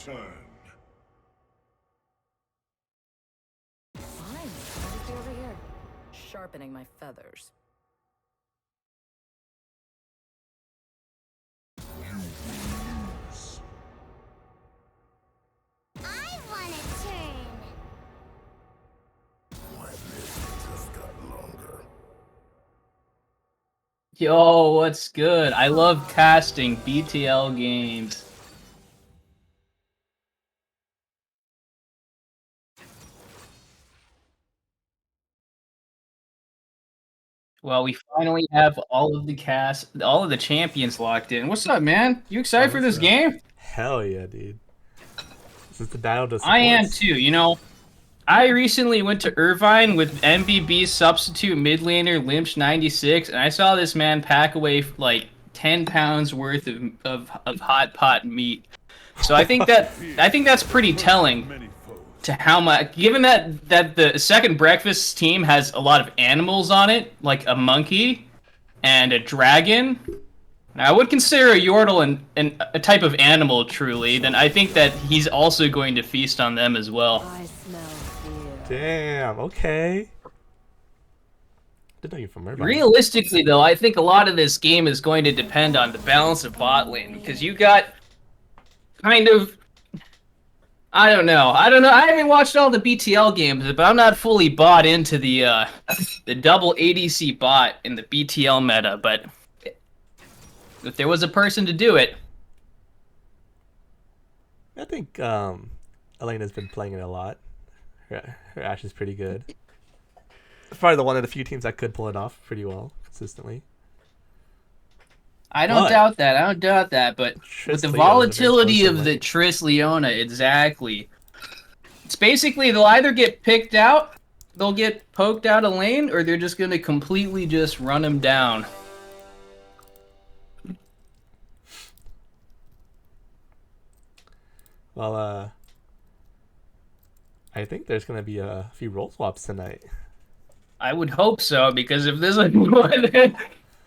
turn. Fine. I'll just be over here, sharpening my feathers. I want a turn. My list just got longer. Yo, what's good? I love casting BTL games. Well, we finally have all of the champions locked in. What's up, man? You excited for this game? Hell yeah, dude. This is the battle to I am too. You know, I recently went to Irvine with MBB substitute mid laner Lynch96, and I saw this man pack away like 10 pounds worth of hot pot meat. So I think that's pretty telling to how much. Given that the second breakfast team has a lot of animals on it, like a monkey and a dragon. Now, I would consider a Yordle a type of animal, truly. Then I think that he's also going to feast on them as well. I smell fear. Damn, okay. Didn't know you're from Irvine. Realistically, though, I think a lot of this game is going to depend on the balance of bot lane, because you got kind of... I don't know. I haven't watched all the BTL games, but I'm not fully bought into the double ADC bot in the BTL meta, but if there was a person to do it... I think Elena's been playing it a lot. Her Ashe is pretty good. Probably the one of the few teams that could pull it off pretty well, consistently. I don't doubt that, but with the volatility of the Triss Leona, exactly. It's basically they'll either get picked out, they'll get poked out a lane, or they're just going to completely just run them down. Well, I think there's going to be a few role swaps tonight. I would hope so, because if this is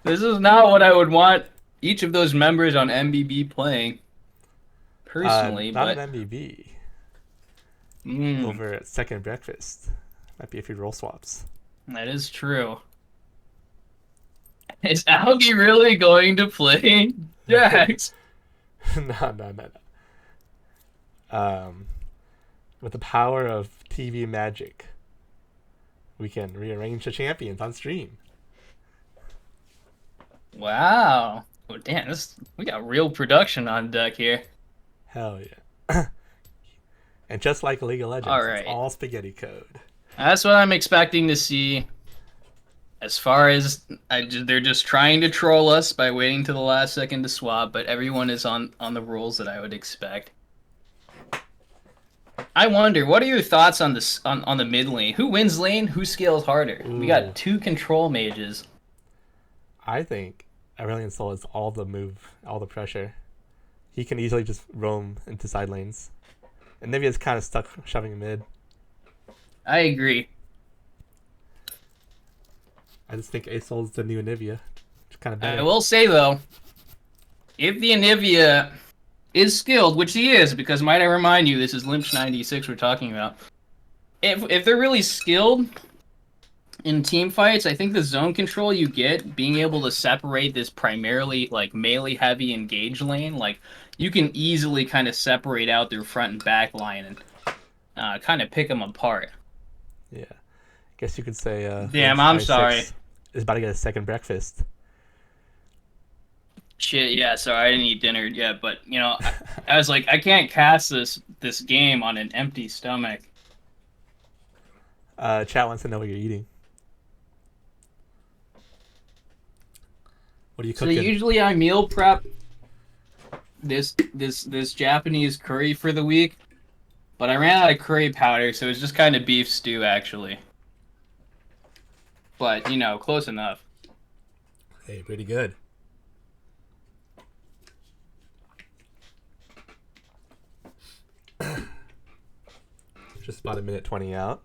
this is not what I would want each of those members on MBB playing. Personally, not but an MBB. Over at second breakfast. Might be a few role swaps. That is true. Is Algie really going to play Jax? No. With the power of TV magic, we can rearrange the champions on stream. Wow. Oh, damn, we got real production on deck here. Hell yeah. And just like League of Legends, All right. It's all spaghetti code. That's what I'm expecting to see. As far as they're just trying to troll us by waiting to the last second to swap, but everyone is on the rules that I would expect. I wonder, what are your thoughts on this on the mid lane? Who wins lane? Who scales harder? Ooh. We got two control mages. I think Aurelion Sol is all the pressure. He can easily just roam into side lanes. And Nivea's kind of stuck shoving mid. I agree. I just think Asol's the new Anivia. It's kind of better. I will say, though, if the Anivia is skilled, which he is, because might I remind you, this is Lynch96 we're talking about. If they're really skilled in team fights, I think the zone control you get, being able to separate this primarily like melee heavy engage lane, like you can easily kind of separate out their front and back line and kind of pick them apart. Yeah. Guess you could say Damn, I'm sorry. Is about to get a second breakfast. Shit, yeah, sorry, I didn't eat dinner yet, but you know, I was like, I can't cast this game on an empty stomach. Chat wants to know what you're eating. What are you cooking? So usually I meal prep this Japanese curry for the week, but I ran out of curry powder, so it's just kind of beef stew actually. But you know, close enough. Hey, pretty good. Just about a minute 20 out.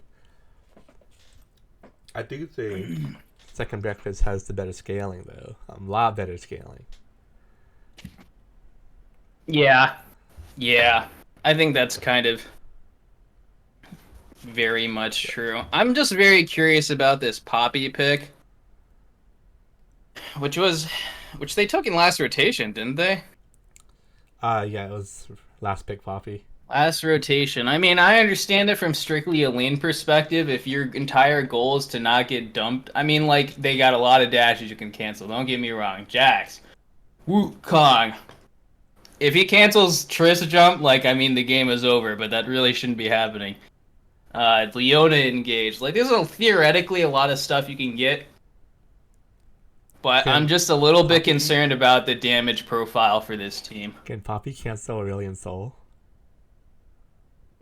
I do think second breakfast has the better scaling though. A lot better scaling. Yeah. I think that's kind of very much true. I'm just very curious about this Poppy pick, which they took in last rotation, didn't they? Yeah, it was last pick Poppy. Last rotation. I mean, I understand it from strictly a lane perspective. If your entire goal is to not get dumped, I mean, like, they got a lot of dashes you can cancel. Don't get me wrong. Jax. Wukong. If he cancels Triss jump, like, I mean, the game is over, but that really shouldn't be happening. Leona engaged. Like, there's theoretically a lot of stuff you can get, but I'm just a little bit concerned about the damage profile for this team. Can Poppy cancel Aurelion Soul?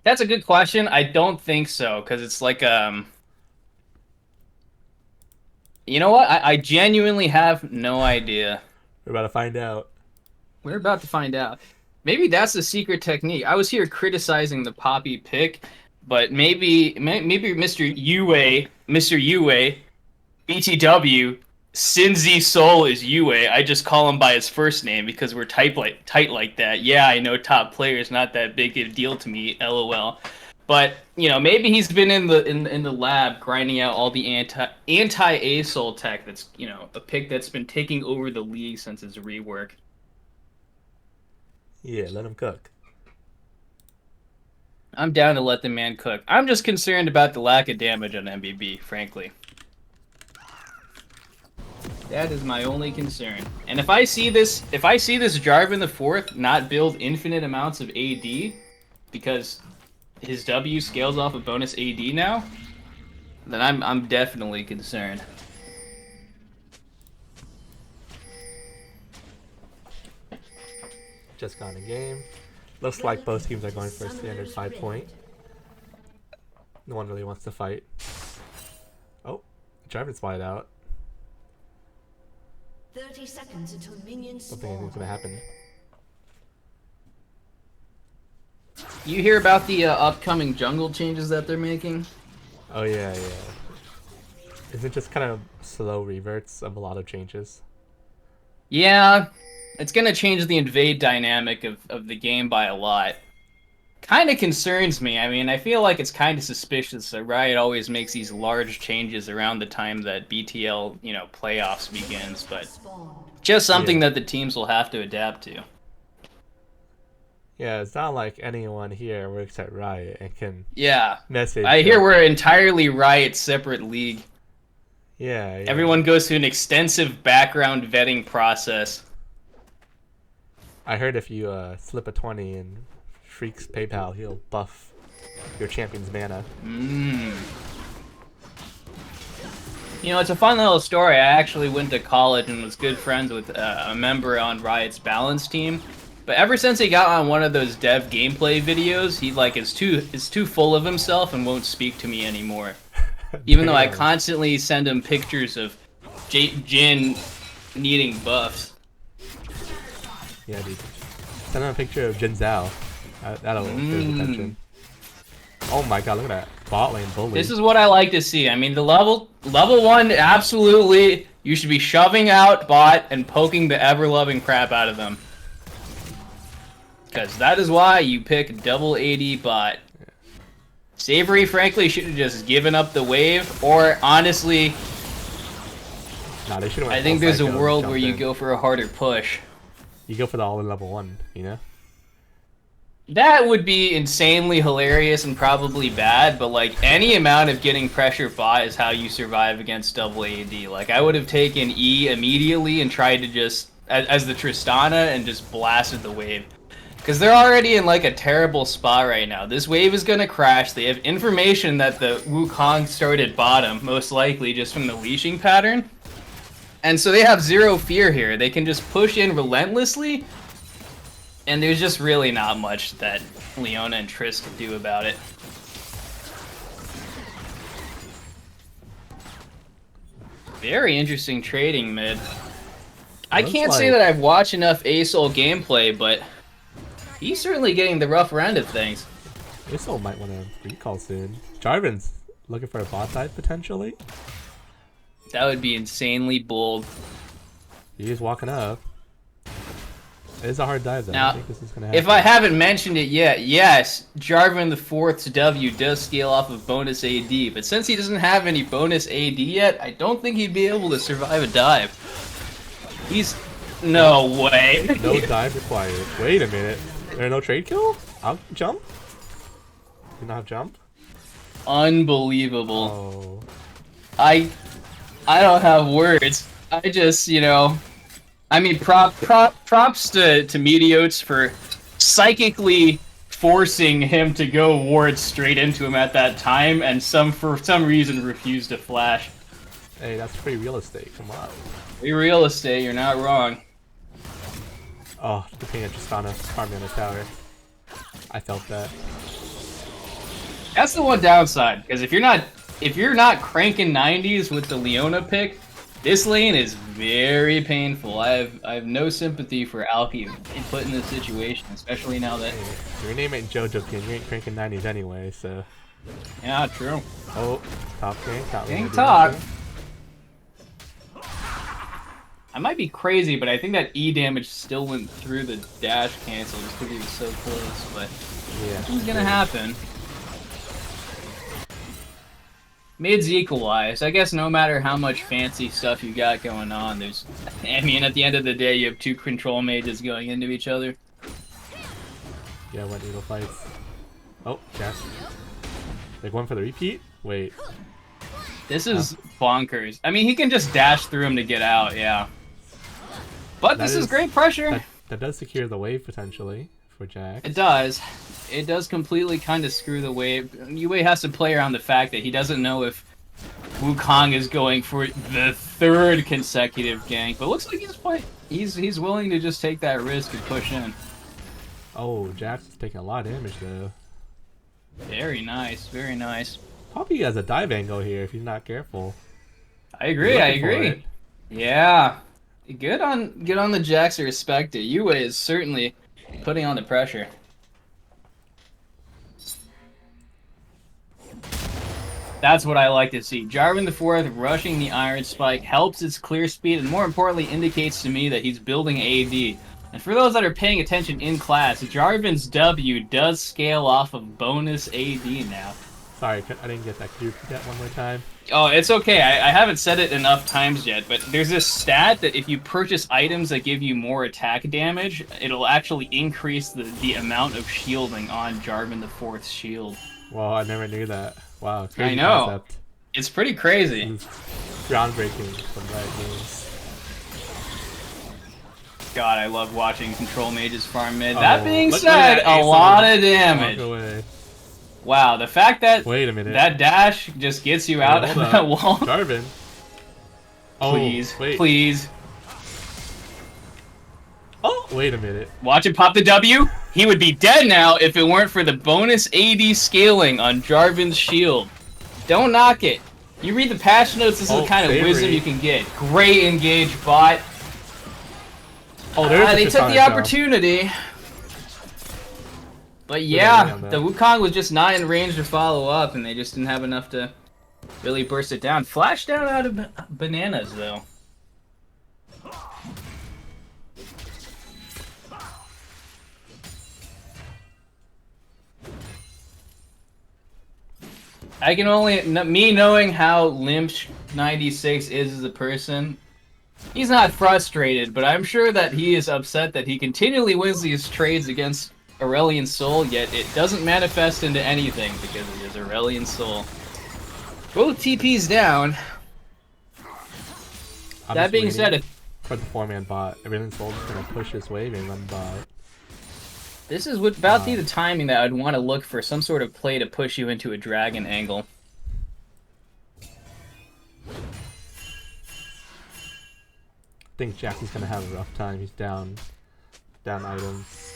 That's a good question. I don't think so, because it's like, you know what? I genuinely have no idea. We're about to find out. We're about to find out. Maybe that's the secret technique. I was here criticizing the Poppy pick, but maybe Mr. Yue, BTW, Sinzi Soul is Yue. I just call him by his first name because we're tight like that. Yeah, I know top player's not that big a deal to me, LOL. But, you know, maybe he's been in the lab grinding out all the anti-ASOL tech that's, you know, a pick that's been taking over the league since his rework. Yeah, let him cook. I'm down to let the man cook. I'm just concerned about the lack of damage on MBB, frankly. That is my only concern. And if I see this Jarvan the Fourth not build infinite amounts of AD because his W scales off of bonus AD now, then I'm definitely concerned. Just got in game. Looks like both teams are going for a standard 5-point. No one really wants to fight. Oh, Jarvan's wide out. 30 seconds until minions Don't think anything's gonna happen. You hear about the upcoming jungle changes that they're making? Oh yeah. Is it just kind of slow reverts of a lot of changes? Yeah, it's gonna change the invade dynamic of the game by a lot. Kind of concerns me. I mean, I feel like it's kind of suspicious that Riot always makes these large changes around the time that BTL, you know, playoffs begins, but just something that the teams will have to adapt to. Yeah, it's not like anyone here works at Riot and can message. I hear we're entirely Riot separate league. Yeah. Everyone goes through an extensive background vetting process. I heard if you slip a 20 in Freak's PayPal, he'll buff your champion's mana. You know, it's a fun little story. I actually went to college and was good friends with a member on Riot's balance team. But ever since he got on one of those dev gameplay videos, he like is too full of himself and won't speak to me anymore. Even though I constantly send him pictures of Jin needing buffs. Yeah, dude. Send him a picture of Jin Zhao. That'll get his attention. Oh my god, look at that. Bot lane bully. This is what I like to see. I mean, the level 1, absolutely, you should be shoving out bot and poking the ever-loving crap out of them. Because that is why you pick double AD bot. Savory, frankly, should have just given up the wave, or honestly, they should have. I think there's a world where you go for a harder push. You go for the all-in level 1, you know? That would be insanely hilarious and probably bad, but like any amount of getting pressure bot is how you survive against double AD. Like I would have taken E immediately and tried to just, as the Tristana, and just blasted the wave. Because they're already in like a terrible spot right now. This wave is gonna crash. They have information that the Wukong started bottom, most likely just from the leashing pattern. And so they have zero fear here. They can just push in relentlessly. And there's just really not much that Leona and Triss can do about it. Very interesting trading mid. I can't say that I've watched enough ASOL gameplay, but he's certainly getting the rough end of things. ASOL might want to recall soon. Jarvan's looking for a bot type potentially. That would be insanely bold. He's walking up. It's a hard dive though. Now, I think this is gonna happen. if I haven't mentioned it yet, yes, Jarvan the Fourth's W does scale off of bonus AD, but since he doesn't have any bonus AD yet, I don't think he'd be able to survive a dive. He's... No way. No dive required. Wait a minute. There no trade kill? I'll jump? Do not have jump? Unbelievable. Oh. I don't have words. I just, you know... I mean, props to Meteotes for psychically forcing him to go ward straight into him at that time, and for some reason refused to flash. Hey, that's free real estate. Come on. Free real estate, you're not wrong. Oh, the pain of Tristana farming on the tower. I felt that. That's the one downside, because if you're not cranking 90s with the Leona pick, this lane is very painful. I have no sympathy for Alki in put in this situation, especially now that... Hey, your name ain't Jojo King, you ain't cranking 90s anyway, so... Yeah, true. Oh, top gang, top Gang lane. top. I might be crazy, but I think that E damage still went through the dash cancel just because he was so close, but... Yeah. Nothing's gonna happen. Mid's equalized. I guess no matter how much fancy stuff you got going on, there's... I mean, at the end of the day, you have two control mages going into each other. Yeah, wet needle fights. Oh, Jax. Like one for the repeat? Wait. This is bonkers. I mean, he can just dash through him to get out, yeah. But this is great pressure. That does secure the wave, potentially, for Jax. It does. It does completely kind of screw the wave. Yue has to play around the fact that he doesn't know if Wukong is going for the third consecutive gank, but looks like he's willing to just take that risk and push in. Oh, Jax is taking a lot of damage though. Very nice, very nice. Poppy has a dive angle here if he's not careful. I agree. Yeah. Good on the Jax to respect it. Yue is certainly putting on the pressure. That's what I like to see. Jarvan the Fourth rushing the Iron Spike helps its clear speed and more importantly indicates to me that he's building AD. And for those that are paying attention in class, Jarvan's W does scale off of bonus AD now. Sorry, I didn't get that. Could you repeat that one more time? Oh, it's okay. I haven't said it enough times yet, but there's this stat that if you purchase items that give you more attack damage, it'll actually increase the amount of shielding on Jarvan the Fourth's shield. Well, I never knew that. Wow, crazy I know. concept. It's pretty crazy. Groundbreaking from Riot Games. God, I love watching control mages farm mid. That being look said, at that a ace lot on of damage. Walk away. Wow, the fact that Wait a minute. that dash just gets you out of that wall. Jarvan. Oh, Please, wait. please. Oh, wait a minute. Watch him pop the W. He would be dead now if it weren't for the bonus AD scaling on Jarvan's shield. Don't knock it. You read the patch notes, this is the kind of wisdom you can get. Great engage bot. Oh, there's They took the opportunity. But yeah, the Wukong was just not in range to follow up, and they just didn't have enough to really burst it down. Flash down out of bananas, though. I can only... Me knowing how Limch 96 is as a person, he's not frustrated, but I'm sure that he is upset that he continually wins these trades against Aurelion Sol, yet it doesn't manifest into anything because it is Aurelion Sol. Both TP's down. That being said, for the 4-man bot, Aurelion Sol's gonna push his wave and run bot. This is what about the timing that I'd want to look for some sort of play to push you into a dragon angle. I think Jackson's gonna have a rough time. He's down items.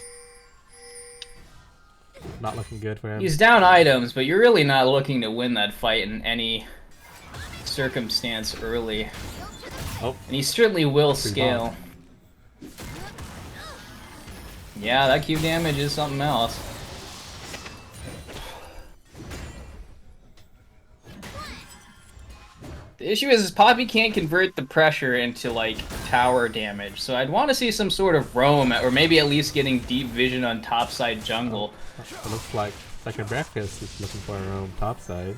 Not looking good for him. He's down items, but you're really not looking to win that fight in any circumstance early. Oh. And he certainly will scale. Yeah, that Q damage is something else. The issue is Poppy can't convert the pressure into, like, tower damage, so I'd want to see some sort of roam, or maybe at least getting deep vision on topside jungle. It looks like Second Breakfast is looking for a roam topside.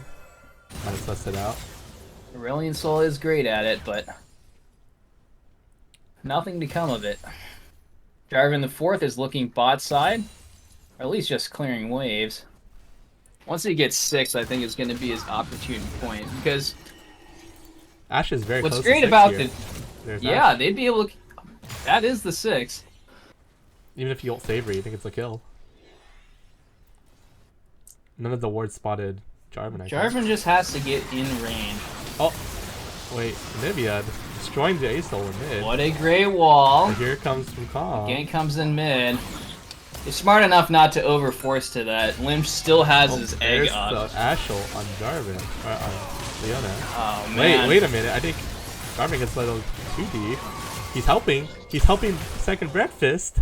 Might have sussed it out. Aurelion Sol is great at it, but nothing to come of it. Jarvan the Fourth is looking bot side, or at least just clearing waves. Once he gets 6, I think it's going to be his opportune point, because Ashe is very what's close great to 6 about here. the... Yeah, they'd be able to... That is the 6. Even if you ult Savory, you think it's a kill. None of the wards spotted Jarvan, I think. Jarvan just has to get in range. Oh, wait, Nivea destroying the Ace in mid. What a great wall. And here comes from Kong. Gank comes in mid. He's smart enough not to overforce to that. Lynch still has his egg up. There's the Ashe ult on Jarvan, or on Leona. Oh, man. Wait a minute, I think Jarvan gets a little too deep. He's helping Second Breakfast.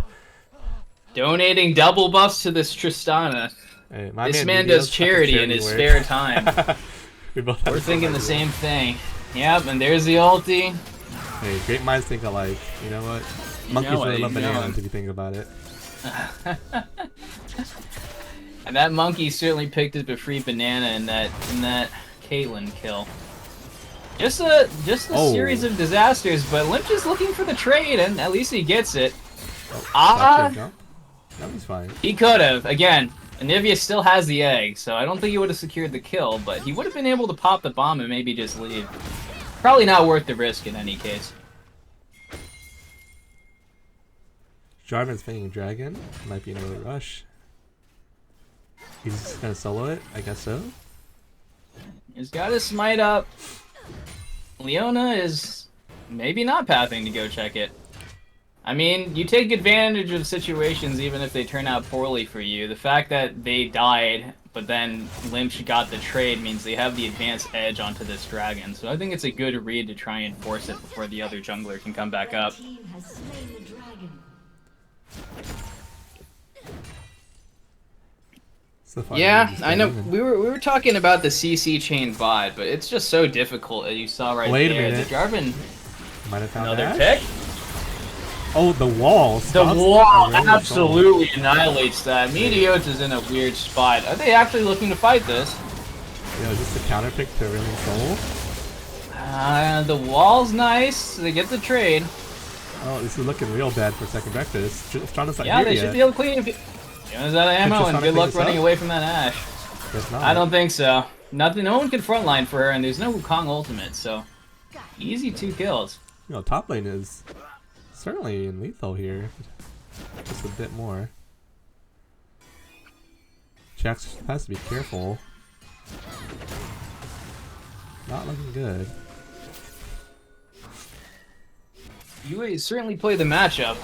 Donating double buffs to this Tristana. Hey, This man does charity in his spare time. We're thinking the same thing. Yep, and there's the ulti. Hey, great minds think alike. You know what? Monkeys really love bananas if you think about it. And that monkey certainly picked up a free banana in that Caitlyn kill. Just a series of disasters, but Limp is looking for the trade, and at least he gets it. No, he's fine. He could have. Again, Anivia still has the egg, so I don't think he would have secured the kill, but he would have been able to pop the bomb and maybe just leave. Probably not worth the risk in any case. Jarvan's feigning Dragon. Might be an early rush. He's just gonna solo it? I guess so. He's got his smite up. Leona is maybe not pathing to go check it. I mean, you take advantage of situations even if they turn out poorly for you. The fact that they died, but then Lynch got the trade means they have the advanced edge onto this dragon. So I think it's a good read to try and force it before the other jungler can come back up. Team has slain the dragon. Yeah, I know. We were talking about the CC chain bot, but it's just so difficult, as you saw right Wait there. a minute. The Jarvan, Might have found another Ashe. pick. Oh, the wall. The stops wall the absolutely annihilates that. Meteos is in a weird spot. Are they actually looking to fight this? Yo, is this a counter pick to Aurelion Sol? The wall's nice. They get the trade. Oh, this is looking real bad for Second Breakfast. Tristana's not Yeah, here they yet. should be able to clean it. Jonas out of ammo, and good luck running away from that Ashe. Guess not. I don't think so. Nothing. No one can frontline for her, and there's no Wukong ultimate, so easy 2 kills. You know, top lane is certainly in lethal here. Just a bit more. Jax has to be careful. Not looking good. UA certainly played the matchup.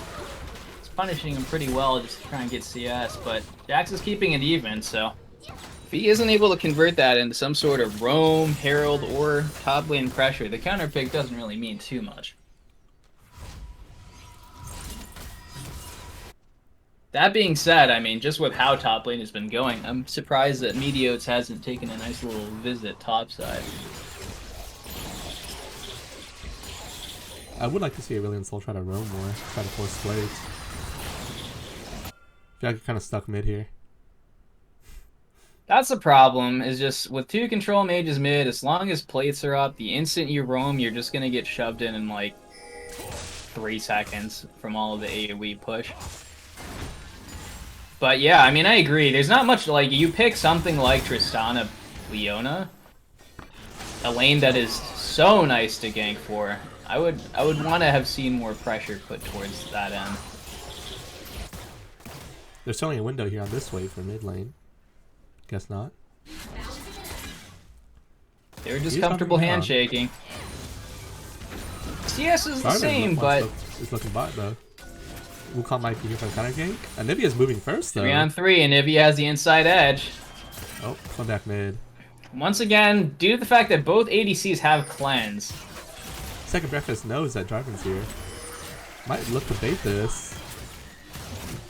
It's punishing him pretty well just to try and get CS, but Jax is keeping it even, so if he isn't able to convert that into some sort of roam, herald, or top lane pressure, the counter pick doesn't really mean too much. That being said, I mean, just with how top lane has been going, I'm surprised that Meteos hasn't taken a nice little visit topside. I would like to see Aurelion Sol try to roam more, try to force plays. I feel like I'm kind of stuck mid here. That's the problem, is just with 2 control mages mid, as long as plates are up, the instant you roam, you're just gonna get shoved in like 3 seconds from all of the AoE push. But yeah, I mean, I agree. There's not much, like, you pick something like Tristana Leona, a lane that is so nice to gank for. I would want to have seen more pressure put towards that end. There's certainly a window here on this wave for mid lane. Guess not. They were just comfortable handshaking. CS is the same, but it's looking bot though. Wukong might be here for the counter gank. Anivia's moving first though. 3-on-3, and Anivia has the inside edge. Oh, come back mid. Once again, due to the fact that both ADCs have cleanse. Second Breakfast knows that Jarvan's here. Might look to bait this.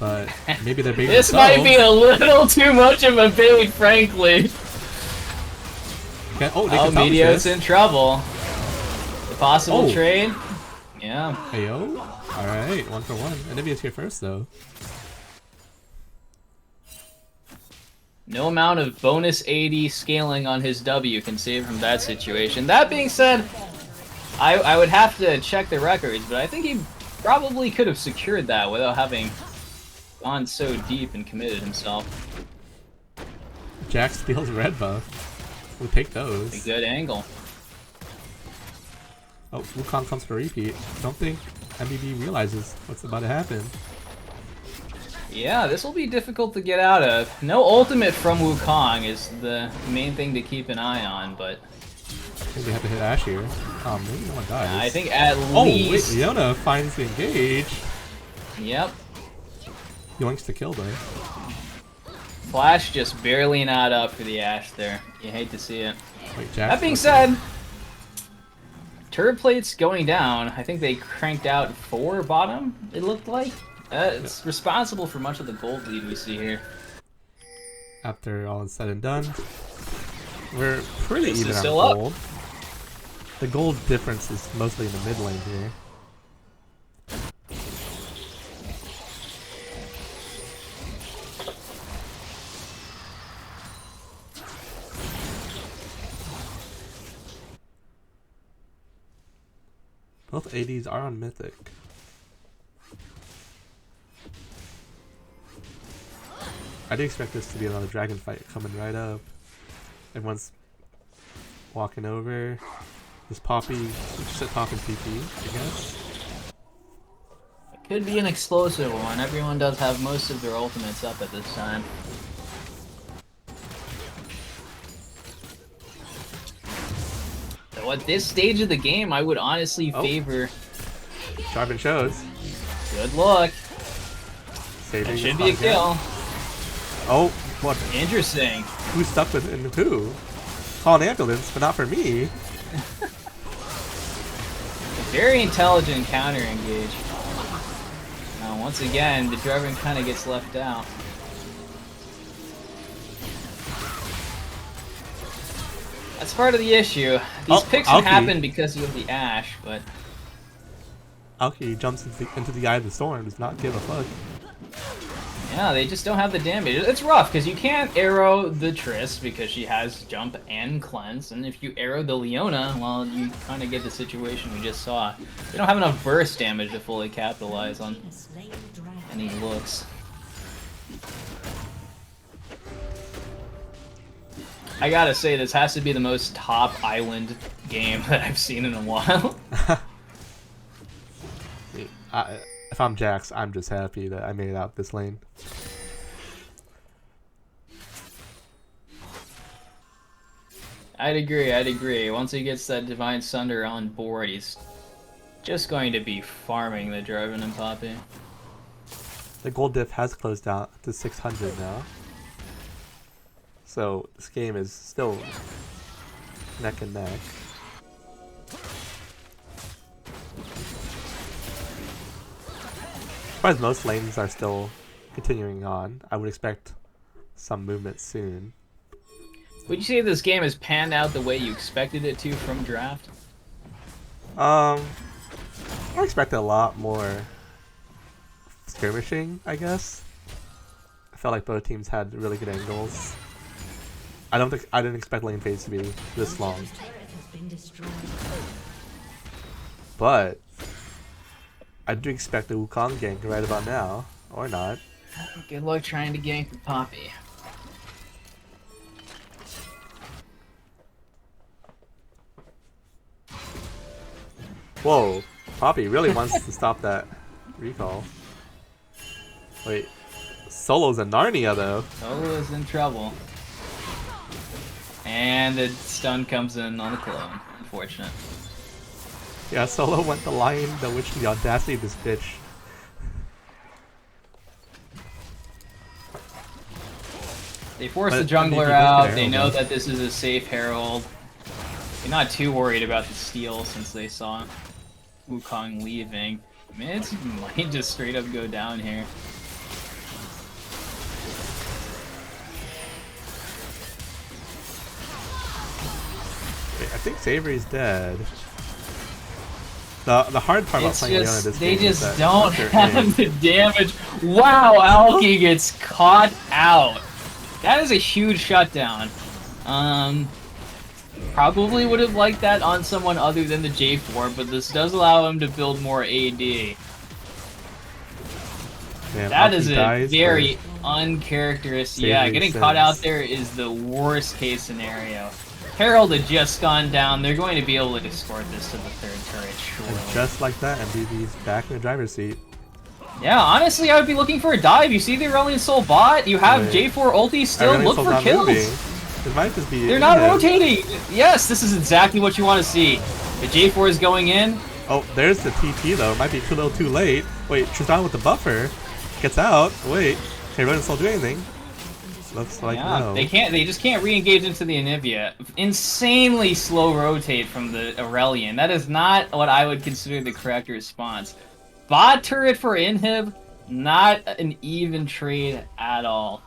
But maybe they're baiting This might be a little too much of a bait, frankly. Okay. Oh, they Oh, can salvage Meteos this. in trouble. Possible Oh. trade. Yeah. Ayo. Alright, 1 for 1. Olivia's here first though. No amount of bonus 80 scaling on his W can save from that situation. That being said, I would have to check the records, but I think he probably could have secured that without having gone so deep and committed himself. Jack steals red buff. We'll take A those. good angle. Oh, Wukong comes for repeat. Don't think MBB realizes what's about to happen. Yeah, this will be difficult to get out of. No ultimate from Wukong is the main thing to keep an eye on, but I think we have to hit Ash here. Maybe no one dies. I think at Oh, wait, least... Leona finds the engage. Yep. Yoinks to kill though. Flash just barely not up for the Ash there. You hate to see it. Wait, Jack. That being said, turret plates going down. I think they cranked out 4 bottom, it looked like. It's responsible for much of the gold lead we see here. After all is said and done, we're pretty This even is on still up. gold. The gold difference is mostly in the mid lane here. Both ADs are on Mythic. I do expect this to be another dragon fight coming right up. Everyone's walking over. This Poppy just at top in PP, I guess. It could be an explosive one. Everyone does have most of their ultimates up at this time. So at this stage of the game, I would honestly favor... Sharpen shows. Good luck. Saving That should the be a content. kill. Oh, what? Interesting. Who's stuck with and who? Call an ambulance, but not for me. Very intelligent counter engage. Now, once again, the Draven kind of gets left out. That's part of the issue. These picks can Alki. happen because you have the Ash, but Alki jumps into the eye of the storm, does not give a fuck. yeah, they just don't have the damage. It's rough because you can't arrow the Triss because she has jump and cleanse, and if you arrow the Leona, well, you kind of get the situation we just saw. They don't have enough burst damage to fully capitalize on any looks. I gotta say, this has to be the most top island game that I've seen in a while. If I'm Jax, I'm just happy that I made it out this lane. I'd agree. Once he gets that Divine Sunder on board, he's just going to be farming the Draven and Poppy. The gold diff has closed out to 600 now. So this game is still neck and neck. As far as most lanes are still continuing on, I would expect some movement soon. Would you say this game has panned out the way you expected it to from draft? I expected a lot more skirmishing, I guess. I felt like both teams had really good angles. I didn't expect lane phase to be this long. But I do expect a Wukong gank right about now, or not. Good luck trying to gank the Poppy. Whoa, Poppy really wants to stop that recall. Wait, Solo's in Narnia though. Solo is in trouble. And the stun comes in on the clone. Unfortunate. Yeah, Solo went the Lion, the Witch, the audacity of this bitch. They force But the jungler MBB does out. get They Herald, know though. that this is a safe Herald. They're not too worried about the steal since they saw Wukong leaving. Man, it might just straight up go down here. Wait, I think Savory's dead. The hard part about It's playing Leona just this they game is just that don't they're have in. the damage. Wow, Alki gets caught out. That is a huge shutdown. Probably would have liked that on someone other than the J4, but this does allow him to build more AD. Man, That Alki is a dies, very but uncharacteristic. Yeah, Savory getting caught out sins. there is the worst case scenario. Herald had just gone down. They're going to be able to escort this to the third turret, And surely. just like that, MBB's back in the driver's seat. Yeah, honestly, I would be looking for a dive. You see the Aurelion Soul bot? You have Right. J4 ulti still. Aurelion Look Soul's for not kills. moving. It might just be. They're not him. rotating. Yes, this is exactly what you want to see. The J4 is going in. Oh, there's the TP though. It might be too little, too late. Wait, Tristan with the buffer gets out. Wait, can Aurelion Soul do anything? Looks like Yeah, no. they can't. They just can't re-engage into the Anivia. Insanely slow rotate from the Aurelion. That is not what I would consider the correct response. Bot turret for inhib, not an even trade at all.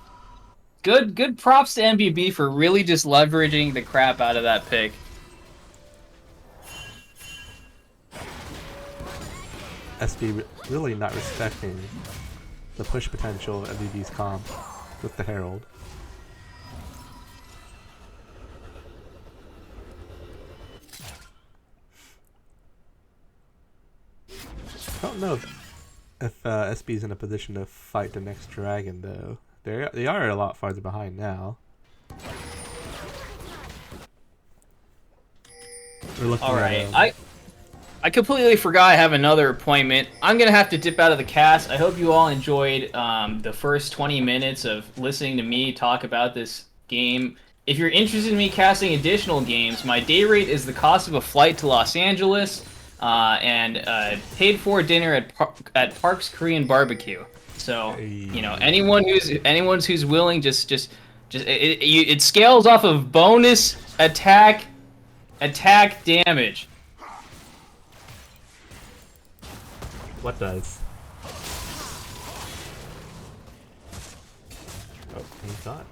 Good props to MBB for really just leveraging the crap out of that pick. SB really not respecting the push potential of MBB's comp with the Herald. I don't know if SB's in a position to fight the next dragon though. They are a lot farther behind now. We're looking All at, right, I completely forgot I have another appointment. I'm gonna have to dip out of the cast. I hope you all enjoyed the first 20 minutes of listening to me talk about this game. If you're interested in me casting additional games, my day rate is the cost of a flight to Los Angeles and paid for dinner at Park's Korean Barbecue. So you know, anyone who's willing, it scales off of bonus attack damage. what does? Oh, he's gone.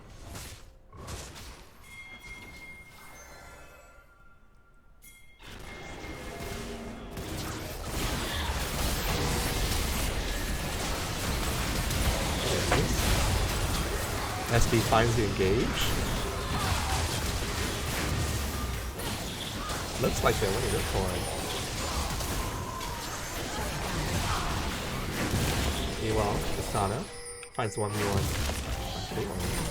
SB finds the engage. Looks like they're winning this one. Elon, Astana, finds 1v1.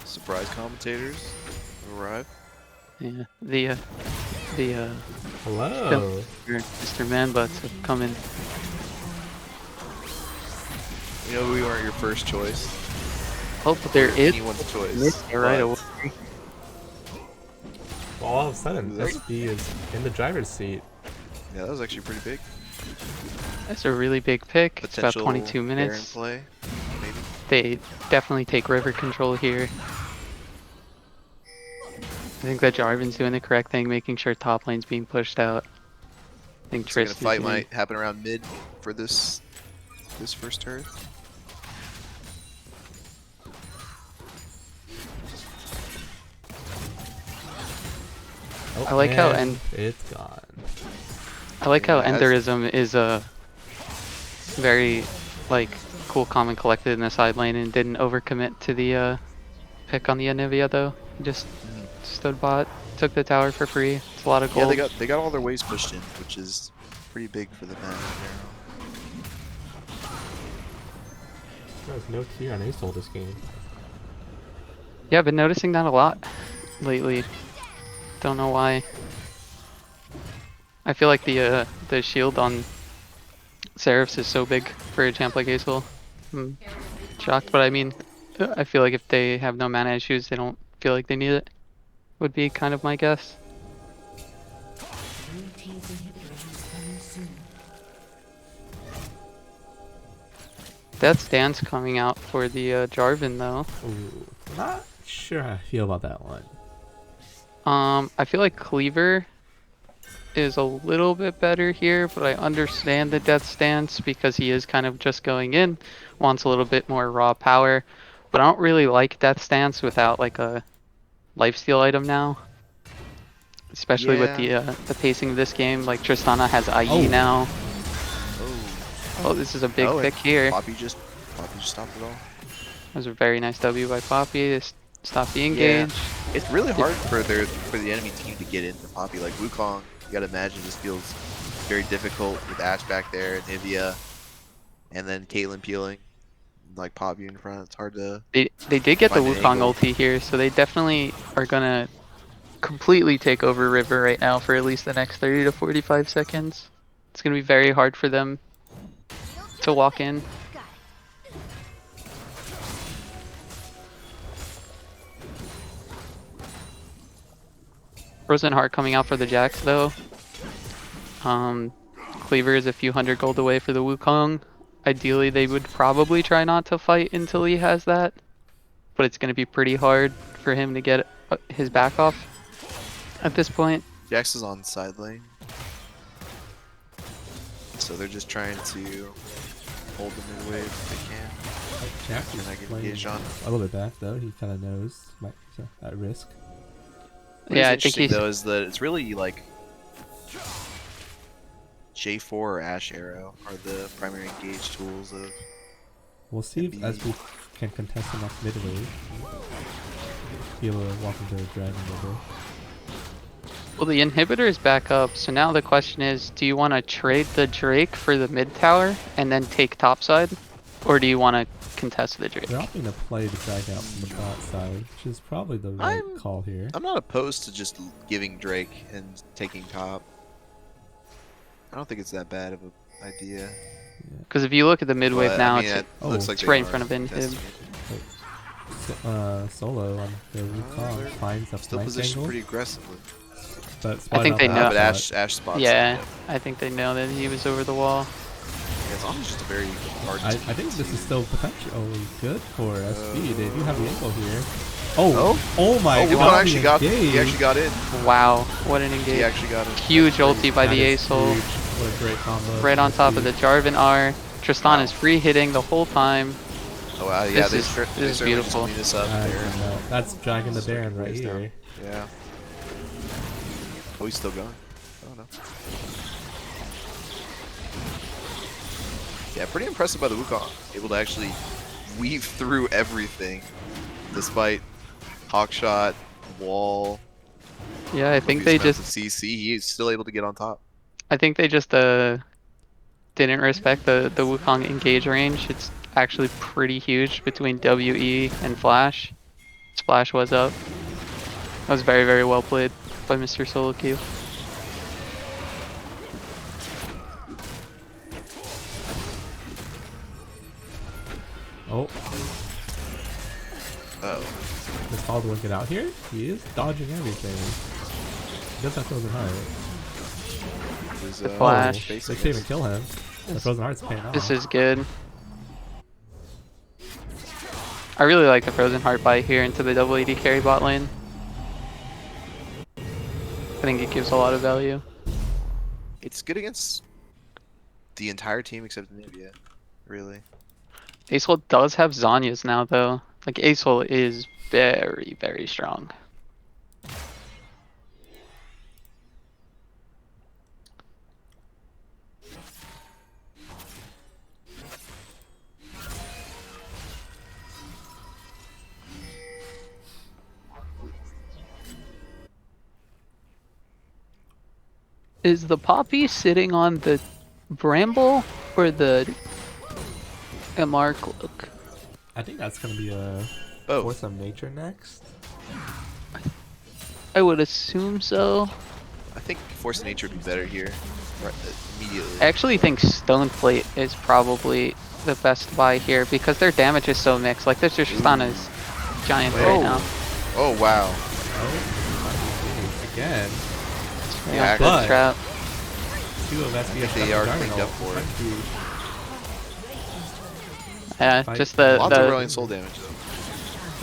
Surprise commentators arrive. Yeah, the Hello. Mr. Manbutts have come in. You know we weren't your first choice. Oh, but there is Anyone's choice. missed it right but away. Well, all of a sudden, Right. SB is in the driver's seat. Yeah, that was actually pretty big. That's a really big pick. It's about Potential 22 Baron minutes. play, maybe. They definitely take river control here. I think that Jarvan's doing the correct thing, making sure top lane's being pushed out. I think So the Trist fight is might happen around mid for this first turret. Oh, I like how and it's gone. I like how Yeah, Enderism is very like cool, calm, and collected in the side lane and didn't overcommit to the pick on the Anivia though. He just stood bot, took the tower for free. It's a lot of gold. Yeah, they got all their waves pushed in, which is pretty big for the meta in general. There's no tier on Asol this game. Yeah, I've been noticing that a lot lately. Don't know why. I feel like the shield on Seraphs is so big for a champ like Asol. I'm shocked, but I mean, I feel like if they have no mana issues, they don't feel like they need it. Would be kind of my guess. Blue team's inhibitor has fallen soon. That stance coming out for the Jarvan though. Ooh, not sure how I feel about that one. I feel like Cleaver is a little bit better here, but I understand the death stance because he is kind of just going in, wants a little bit more raw power, but I don't really like death stance without like a lifesteal item now. Especially with the pacing of this game, like Tristana has IE now. Oh, this is a big pick here. Poppy just stopped it all. That was a very nice W by Poppy to stop the engage. It's really hard for the enemy team to get into Poppy. Like Wukong, you gotta imagine this feels very difficult with Ashe back there, Nivea, and then Caitlyn peeling, like Poppy in front. It's hard to. They did get the find an Wukong angle. ulti here, so they definitely are gonna completely take over River right now for at least the next 30 to 45 seconds. It's gonna be very hard for them to walk in. Frozen Heart coming out for the Jax though. Cleaver is a few hundred gold away for the Wukong. Ideally they would probably try not to fight until he has that, but it's going to be pretty hard for him to get his back off at this point. Jax is on side lane, so they're just trying to hold the mid wave if they can. Jax And is I can playing engage on. a little bit back though. He kind of knows might be at risk. What Yeah, is I think interesting, he's though is that it's really like J4 or Ashe Arrow are the primary engage tools of. We'll see if, as we can contest enough mid wave, be able to walk into the Dragon River. well, the inhibitor is back up, so now the question is, do you want to trade the Drake for the mid tower and then take topside, or do you want to contest the Drake? They're opting to play the drag out from the bot side, which is probably the right call here. I'm not opposed to just giving Drake and taking top. I don't think it's that bad of an idea. Because if you look at the mid wave But, now, I mean, it's it looks like it's they right in are front of Inhib. contesting it. Solo on the Wukong they're finds a Still flank positioned angle, pretty aggressively. but I think they know. But Ashe spots. Yeah, it. I think they know that he was over the wall. Yeah, it's almost just a very hard. I think this is still potentially good for SB. They do have the angle here. Oh my Wukong god! actually got. He actually got in. Wow, what an He engage. actually got in. Huge ulti by the Asol. What a great combo. Right on top of the Jarvan R. Tristan is free hitting the whole time. Oh wow, yeah, This is beautiful. Clean this up I there. don't know. That's dragging the Baron right Raise down. here. Yeah. Oh, he's still going. I don't know. Yeah, pretty impressive by the Wukong. Able to actually weave through everything, despite Hawkshot, wall. Yeah, I think copious they amounts just of CC. He's still able to get on top. didn't respect the Wukong engage range. It's actually pretty huge between WE and Flash. Splash was up. That was very, very well played by Mr. Solo Q. Oh, Oh, does Baldwin get out here? He is dodging everything. He does have Frozen Heart. there's The flash. They facing can't even us. kill him. The Frozen Heart's paying off. This is good. I really like the Frozen Heart buy here into the double AD carry bot lane. I think it gives a lot of value. It's good against the entire team except Nivea, really. Asol does have Zanyas now though. Like Asol is very, very strong. Is the Poppy sitting on the Bramble or the MR Cloak? I think that's gonna be a Both. Force of Nature next. I would assume so. I think Force of Nature would be better here. Right, immediately. I actually think Stoneplate is probably the best buy here because their damage is so mixed. Like, their Tristana is giant right now. Oh wow. Oh, again. Yeah, Good but- trap. Two of SBS. they are Juggernaut. cleaned up for it. Might be- Yeah, Fight. just Lots of the brilliant soul damage though.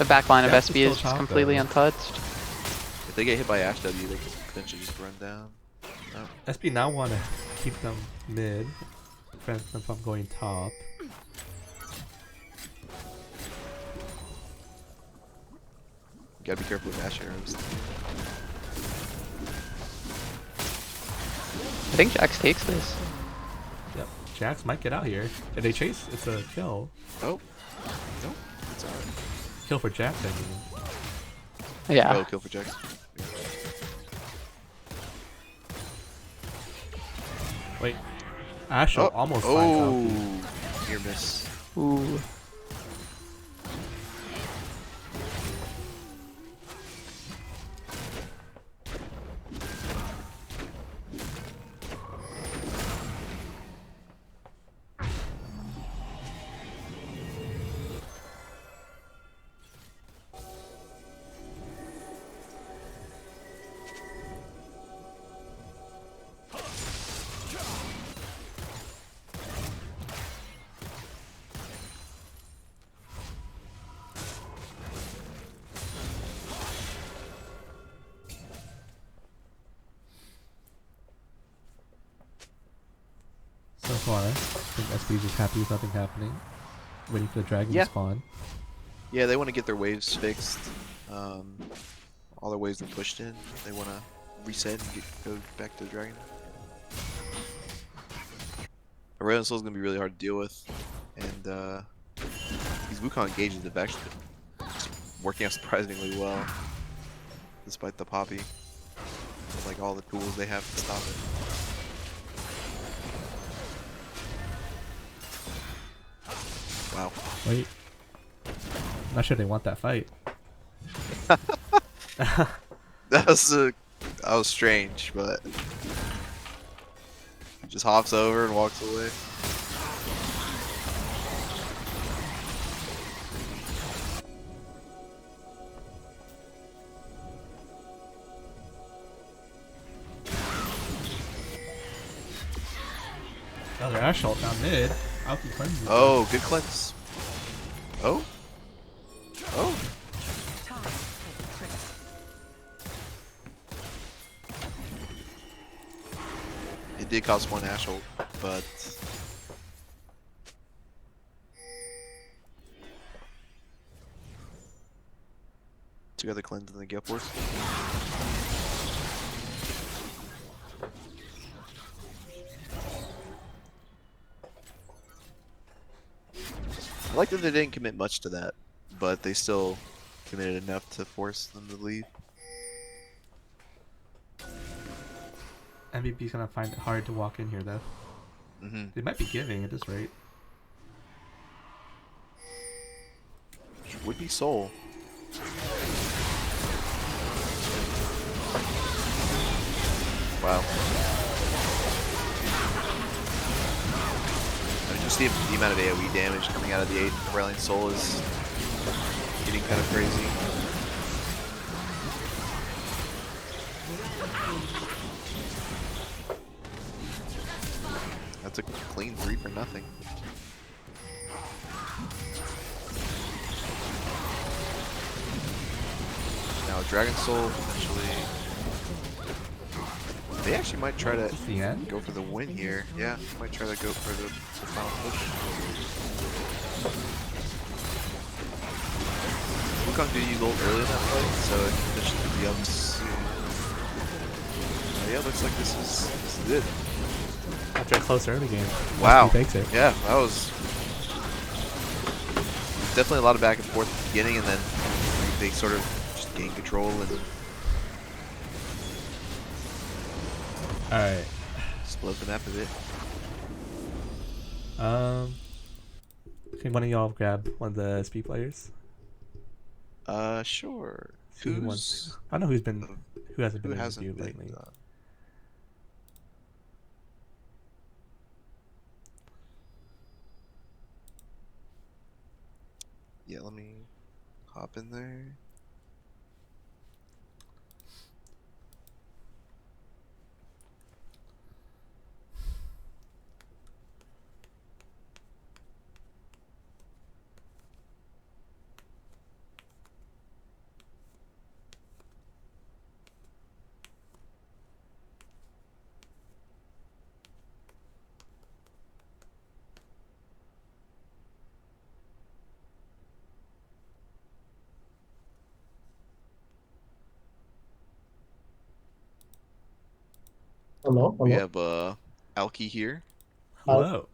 the back line of Jax is SB still is top, completely though. untouched. If they get hit by Ash W, they can potentially just run down. No. SB now want to keep them mid, prevent them from going top. Gotta be careful with Ash arrows. I think Jax takes this. Yep, Jax might get out here. If they chase, it's a kill. Oh. No. It's alright. Kill for Jax, I mean. Yeah. Oh, kill for Jax. Wait, Ash almost finds Oh. out. Near miss. Ooh. So far, I think SB's just happy with nothing happening. Waiting for the dragon Yeah. to spawn. Yeah, they want to get their waves fixed. All their waves are pushed in. They want to reset and go back to the dragon. Aurelion Soul is going to be really hard to deal with. And these Wukong gauges have actually been working out surprisingly well. Despite the Poppy. Like all the tools they have to stop it. Wow. Wait. Not sure they want that fight. That was strange, but just hops over and walks away. Another Ash ult down mid. I'll keep cleansing. Oh, good cleanse. Oh. Oh. It did cost one Ash ult, but two other cleanse in the Gale Force. I like that they didn't commit much to that, but they still committed enough to force them to leave. MBB's gonna find it hard to walk in here though. They might be giving at this rate. Would be Soul. Wow. I mean, just the amount of AoE damage coming out of the 8 Aurelion Soul is getting kind of crazy. That's a clean 3 for nothing. Now Dragon Soul potentially. They actually might try to The end? go for the win here. Yeah, might try to go for the final push. Wukong did use ult early in that fight, so it potentially could be up soon. Yeah, looks like this is it. After a close early game. Wow. He takes it. Yeah, that was definitely a lot of back and forth at the beginning, and then they sort of just gained control. And Alright. Explode the map a bit. Can one of y'all grab one of the SP players? Sure. See who Who's I don't know who hasn't who been hasn't interviewed been? lately. Yeah, let me hop in there. Hello, We hello. have Alki here. Uh, Hello.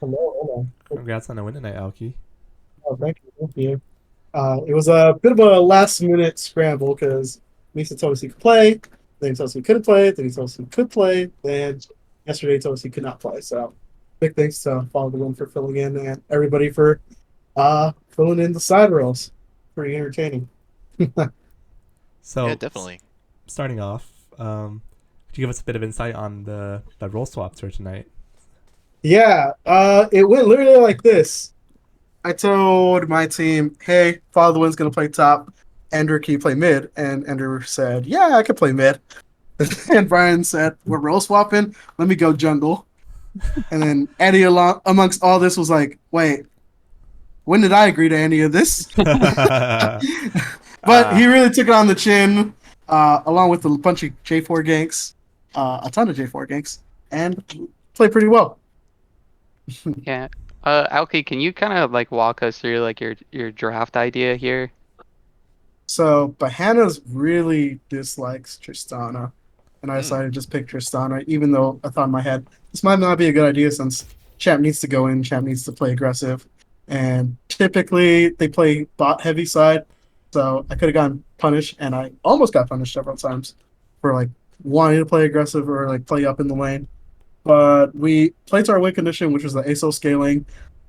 hello, hello. Congrats on the win tonight, Alki. Oh, thank you, thank you. It was a bit of a last minute scramble because Misa told us he could play, then he told us he couldn't play, then he told us he could play, then yesterday he told us he could not play. So big thanks to Follow the Wind for filling in and everybody for filling in the side roles. Pretty entertaining. Yeah, So, definitely. starting off, could you give us a bit of insight on the role swaps for tonight? Yeah, it went literally like this. I told my team, hey, Follow the Wind's gonna play top. Andrew, can you play mid? And Andrew said, yeah, I can play mid. And Brian said, we're role swapping. Let me go jungle. And then Eddie, amongst all this, was like, wait, when did I agree to any of this? But he really took it on the chin, along with a bunch of J4 ganks, a ton of J4 ganks, and played pretty well. Yeah. Alki, can you kind of like walk us through like your draft idea here? So Bahana's really dislikes Tristana, and I Mm. decided to just pick Tristana, even though I thought in my head this might not be a good idea since Champ needs to go in, Champ needs to play aggressive, and typically they play bot heavy side, so I could have gotten punished, and I almost got punished several times for like wanting to play aggressive or like play up in the lane. But we played to our win condition, which was the ASO scaling.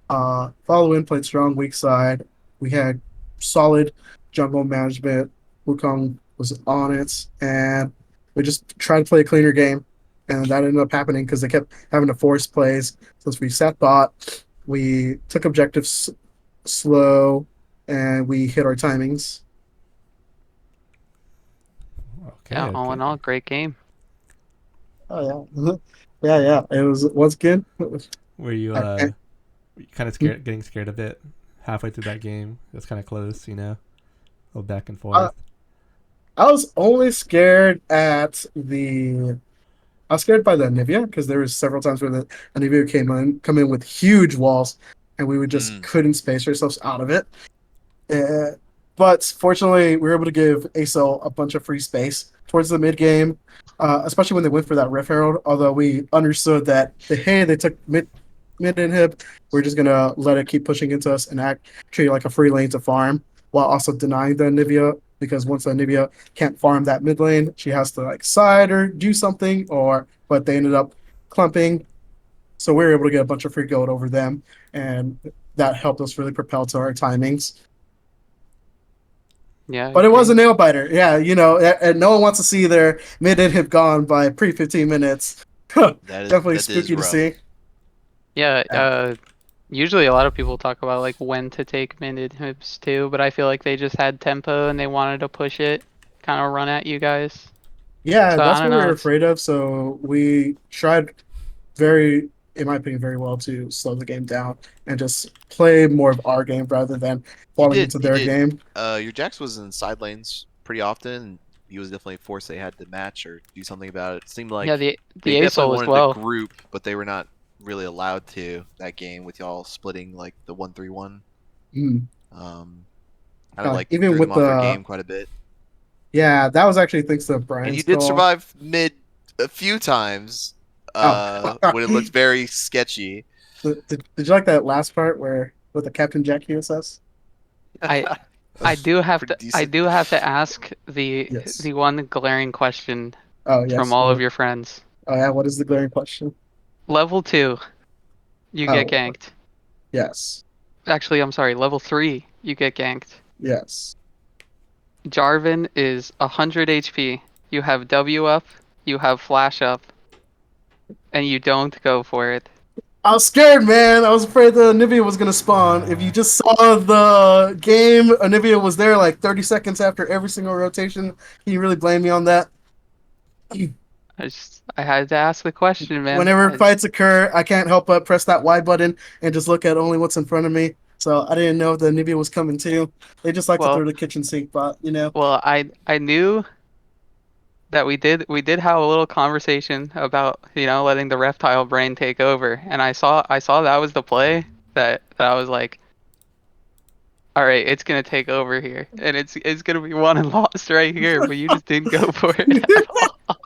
Follow in played strong weak side. We had solid jungle management. Wukong was on it, and we just tried to play a cleaner game, and that ended up happening because they kept having to force plays. Since we sat bot, we took objectives slow, and we hit our timings. Yeah, Okay, all in all, okay. great game. Oh yeah, yeah. It was once again. Were you I, kind of scared, getting scared a bit halfway through that game? It was kind of close, a little back and I, forth. I was only scared at the I was scared by the Anivia because there was several times where the Anivia come in with huge walls, and we would just Mm. couldn't space ourselves out of it. Uh, but fortunately, we were able to give ASO a bunch of free space towards the mid game, especially when they went for that Rift Herald. Although we understood that they took mid inhib, we're just gonna let it keep pushing into us and treat it like a free lane to farm, while also denying the Anivia because once the Anivia can't farm that mid lane, she has to like side or do something, or but they ended up clumping. So we were able to get a bunch of free gold over them, and that helped us really propel to our timings. Yeah, I But it was a agree. nail biter. Yeah, and no one wants to see their mid inhib gone by pre 15 minutes. Definitely That is spooky to rough. see. Yeah, Yeah. usually a lot of people talk about like when to take mid inhibs too, but I feel like they just had tempo and they wanted to push it, kind of run at you guys. Yeah, So I that's don't what we know. were It's afraid of. So we tried very, in my opinion, very well to slow the game down and just play more of our game rather than You falling did. into You their did. game. Your Jax was in side lanes pretty often. He was definitely a force they had to match or do something about it. It seemed yeah, like the they definitely ASOL as wanted to well. group, but they were not really allowed to that game with y'all splitting like the 1-3-1. Mm. Um, kind of like Even threw them with off their the game quite a bit. yeah, that was actually thanks to And you Brian's did call. survive mid a few times Oh, when it looked very sketchy. did you like that last part where with the Captain Jack USS? I That I was do have pretty to I decent. do have to ask the Yes. one glaring question Oh from yes. all of What? your friends. Oh yeah, what is the glaring question? Level 2, you get Oh, ganked. yes, Actually, I'm sorry, level 3, you get ganked. yes. Jarvan is 100 HP. You have W up, you have flash up, and you don't go for it. I was scared, man. I was afraid the Anivia was gonna spawn. If you just saw the game, Anivia was there like 30 seconds after every single rotation. Can you really blame me on that? I had to ask the question, man. Whenever fights occur, I can't help but press that Y button and just look at only what's in front of me. So I didn't know if the Anivia was coming too. They just like to throw Well, the kitchen sink bot, you know. I knew that we did have a little conversation about letting the reptile brain take over, and I saw that was the play that I was like, all right, it's gonna take over here, and it's gonna be won and lost right here, but you just didn't go for it at all.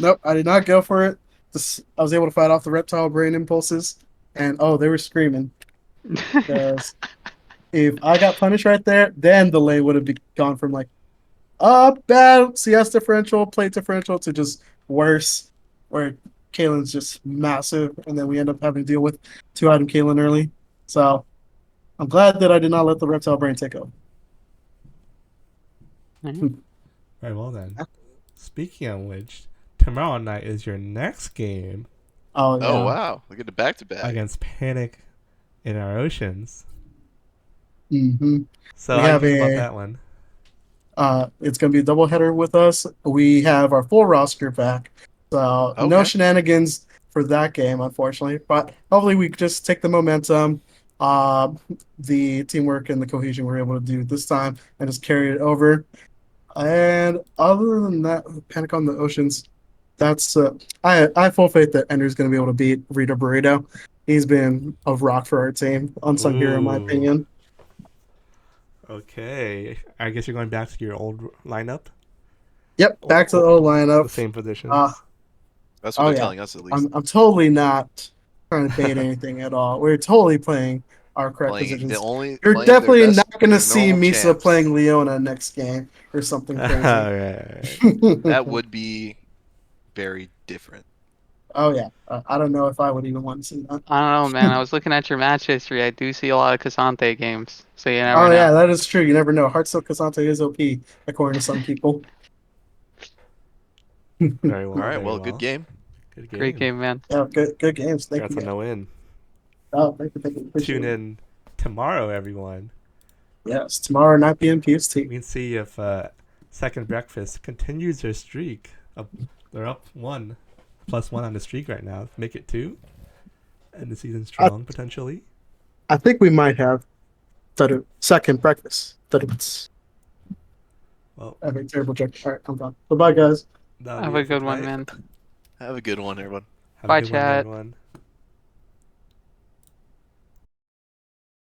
Nope, I did not go for it. Just, I was able to fight off the reptile brain impulses, and oh, they were screaming. Because if I got punished right there, then the lane would have gone from like bad CS differential, plate differential to just worse, where Kalen's just massive, and then we end up having to deal with 2-item Kalen early. So I'm glad that I did not let the reptile brain take over. Very well then. Speaking of which, tomorrow night is your next game Oh yeah. Oh wow, look at the back-to-back. against Panic in our Oceans. Mm-hmm. So We how do you have feel about a- that one? It's going to be a doubleheader with us. We have our full roster back. So no Okay. shenanigans for that game, unfortunately. But hopefully we just take the momentum, the teamwork and the cohesion we're able to do this time and just carry it over. And other than that, Panic on the Oceans, that's I have full faith that Ender's going to be able to beat Rita Burrito. He's been a rock for our team, unsung hero in my Ooh. opinion. Okay. I guess you're going back to your old lineup? Yep, back to the old The lineup. same positions? That's what Oh they're yeah, telling us at least. I'm totally not trying to bait anything at all. We're totally playing our correct Playing positions. Playing You're their definitely best, not going to their see normal Misa champs. playing Leona next game or something crazy. Alright. That would be very different. Oh yeah, I don't know if I would even want to see that. I don't know, man. I was looking at your match history. I do see a lot of Casante games, so you never Oh know. yeah, that is true. You never know. Heartsteel Casante is OP according to some people. Very well. All right, very well, good game. Good game. Great game, man. Yeah, good games. Thank Congrats you. on the win. Oh, thank you. Appreciate Tune it. in tomorrow, everyone. Yes, tomorrow 9 p.m. PST. We can see if Second Breakfast continues their streak. They're up +1 on the streak right now. Make it 2. And the season strong, potentially. I think we might have second breakfast. Well, I have a terrible joke. All right, I'm done. Bye, guys. that'll Have be a it for good one, tonight. man. Have a good one, everyone. Have Bye, a good one, chat. everyone.